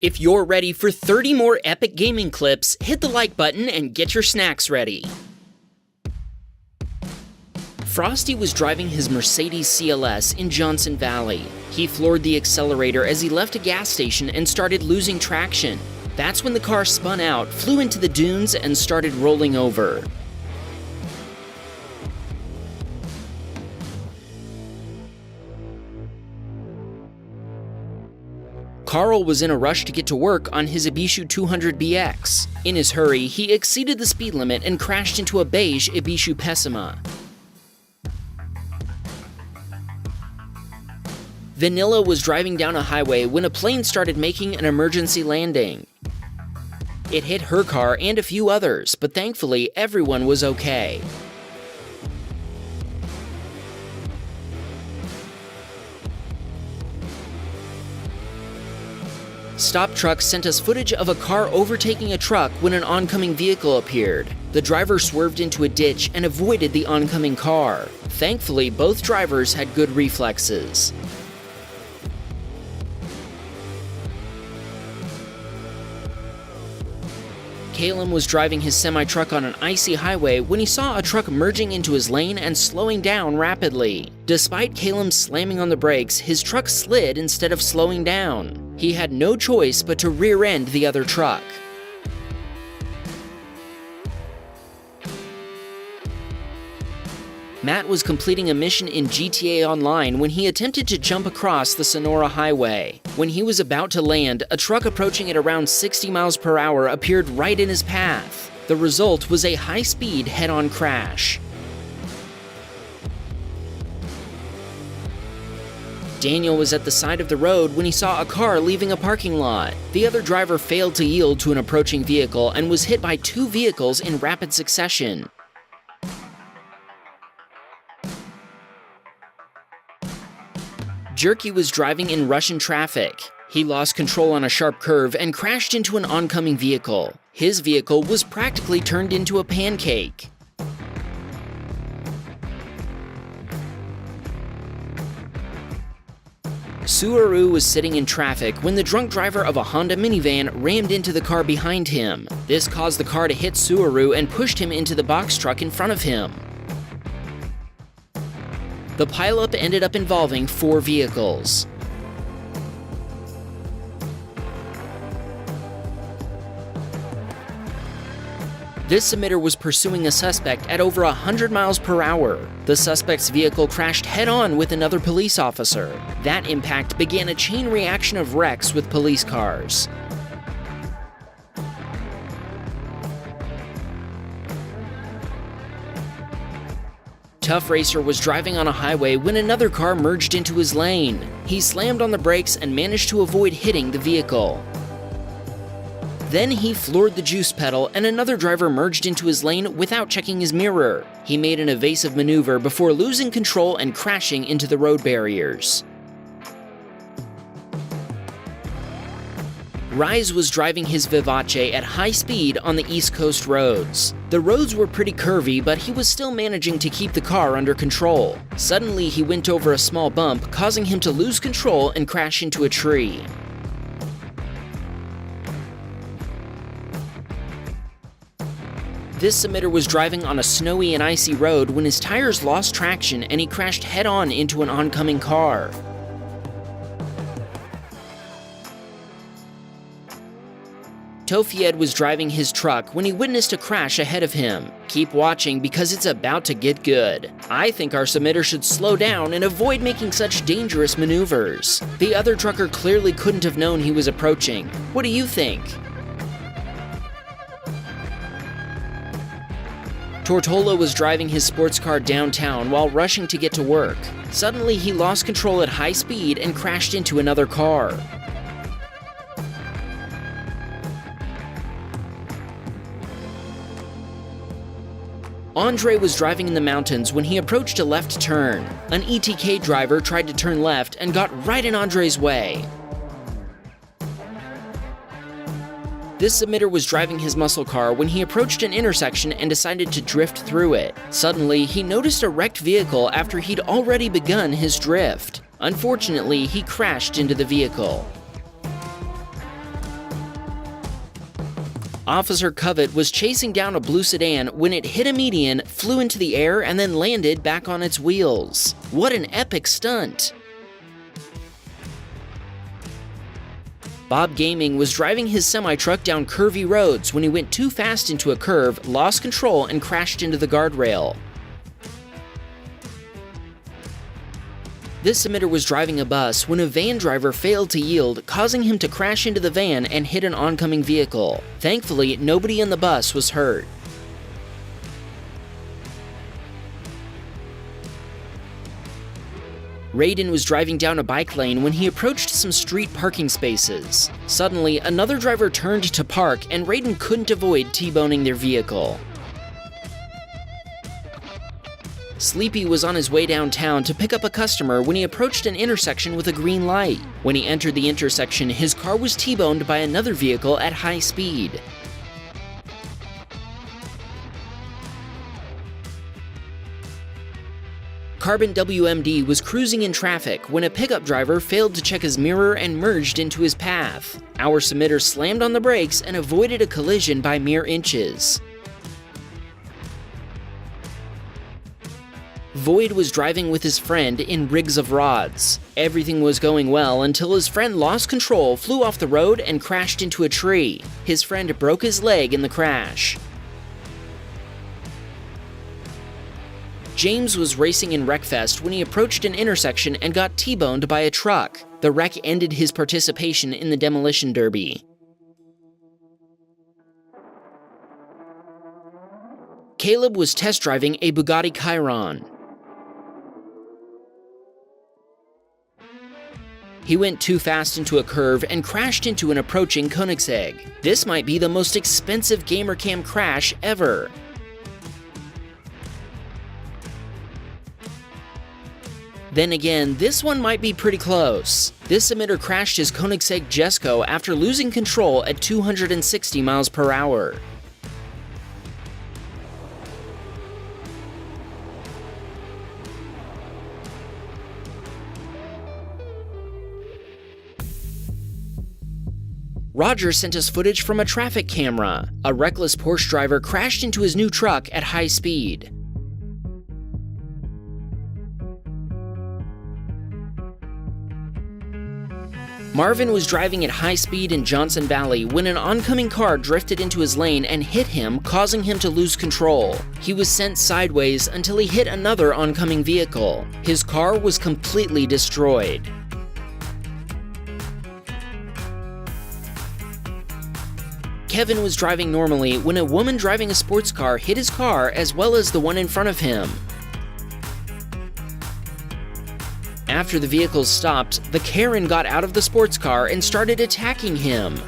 If you're ready for 30 more epic gaming clips, hit the like button and get your snacks ready. Frosty was driving his Mercedes CLS in Johnson Valley. He floored the accelerator as he left a gas station and started losing traction. That's when the car spun out, flew into the dunes, and started rolling over. Carl was in a rush to get to work on his Ibishu 200BX. In his hurry, he exceeded the speed limit and crashed into a beige Ibishu Pessima. Vanilla was driving down a highway when a plane started making an emergency landing. It hit her car and a few others, but thankfully everyone was okay. Stop Truck sent us footage of a car overtaking a truck when an oncoming vehicle appeared. The driver swerved into a ditch and avoided the oncoming car. Thankfully, both drivers had good reflexes. Caleb was driving his semi-truck on an icy highway when he saw a truck merging into his lane and slowing down rapidly. Despite Caleb slamming on the brakes, his truck slid instead of slowing down. He had no choice but to rear-end the other truck. Matt was completing a mission in GTA Online when he attempted to jump across the Sonora Highway. When he was about to land, a truck approaching at around 60 miles per hour appeared right in his path. The result was a high-speed head-on crash. Daniel was at the side of the road when he saw a car leaving a parking lot. The other driver failed to yield to an approaching vehicle and was hit by two vehicles in rapid succession. Jerky was driving in Russian traffic. He lost control on a sharp curve and crashed into an oncoming vehicle. His vehicle was practically turned into a pancake. Suaru was sitting in traffic when the drunk driver of a Honda minivan rammed into the car behind him. This caused the car to hit Suaru and pushed him into the box truck in front of him. The pileup ended up involving 4 vehicles. This submitter was pursuing a suspect at over 100 miles per hour. The suspect's vehicle crashed head-on with another police officer. That impact began a chain reaction of wrecks with police cars. Tough Racer was driving on a highway when another car merged into his lane. He slammed on the brakes and managed to avoid hitting the vehicle. Then he floored the juice pedal and another driver merged into his lane without checking his mirror. He made an evasive maneuver before losing control and crashing into the road barriers. Rise was driving his Vivace at high speed on the East Coast roads. The roads were pretty curvy, but he was still managing to keep the car under control. Suddenly, he went over a small bump, causing him to lose control and crash into a tree. This submitter was driving on a snowy and icy road when his tires lost traction and he crashed head-on into an oncoming car. Tofied was driving his truck when he witnessed a crash ahead of him. Keep watching because it's about to get good. I think our submitter should slow down and avoid making such dangerous maneuvers. The other trucker clearly couldn't have known he was approaching. What do you think? Tortola was driving his sports car downtown while rushing to get to work. Suddenly, he lost control at high speed and crashed into another car. Andre was driving in the mountains when he approached a left turn. An ETK driver tried to turn left and got right in Andre's way. This submitter was driving his muscle car when he approached an intersection and decided to drift through it. Suddenly, he noticed a wrecked vehicle after he'd already begun his drift. Unfortunately, he crashed into the vehicle. Officer Covett was chasing down a blue sedan when it hit a median, flew into the air, and then landed back on its wheels. What an epic stunt! Bob Gaming was driving his semi-truck down curvy roads when he went too fast into a curve, lost control, and crashed into the guardrail. This submitter was driving a bus when a van driver failed to yield, causing him to crash into the van and hit an oncoming vehicle. Thankfully, nobody in the bus was hurt. Raiden was driving down a bike lane when he approached some street parking spaces. Suddenly, another driver turned to park and Raiden couldn't avoid T-boning their vehicle. Sleepy was on his way downtown to pick up a customer when he approached an intersection with a green light. When he entered the intersection, his car was T-boned by another vehicle at high speed. Carbon WMD was cruising in traffic when a pickup driver failed to check his mirror and merged into his path. Our submitter slammed on the brakes and avoided a collision by mere inches. Void was driving with his friend in rigs of rods. Everything was going well until his friend lost control, flew off the road, and crashed into a tree. His friend broke his leg in the crash. James was racing in Wreckfest when he approached an intersection and got T-boned by a truck. The wreck ended his participation in the demolition derby. Caleb was test driving a Bugatti Chiron. He went too fast into a curve and crashed into an approaching Koenigsegg. This might be the most expensive Gamercam crash ever. Then again, this one might be pretty close. This emitter crashed his Koenigsegg Jesko after losing control at 260 miles per hour. Roger sent us footage from a traffic camera. A reckless Porsche driver crashed into his new truck at high speed. Marvin was driving at high speed in Johnson Valley when an oncoming car drifted into his lane and hit him, causing him to lose control. He was sent sideways until he hit another oncoming vehicle. His car was completely destroyed. Kevin was driving normally when a woman driving a sports car hit his car as well as the one in front of him. After the vehicles stopped, the Karen got out of the sports car and started attacking him.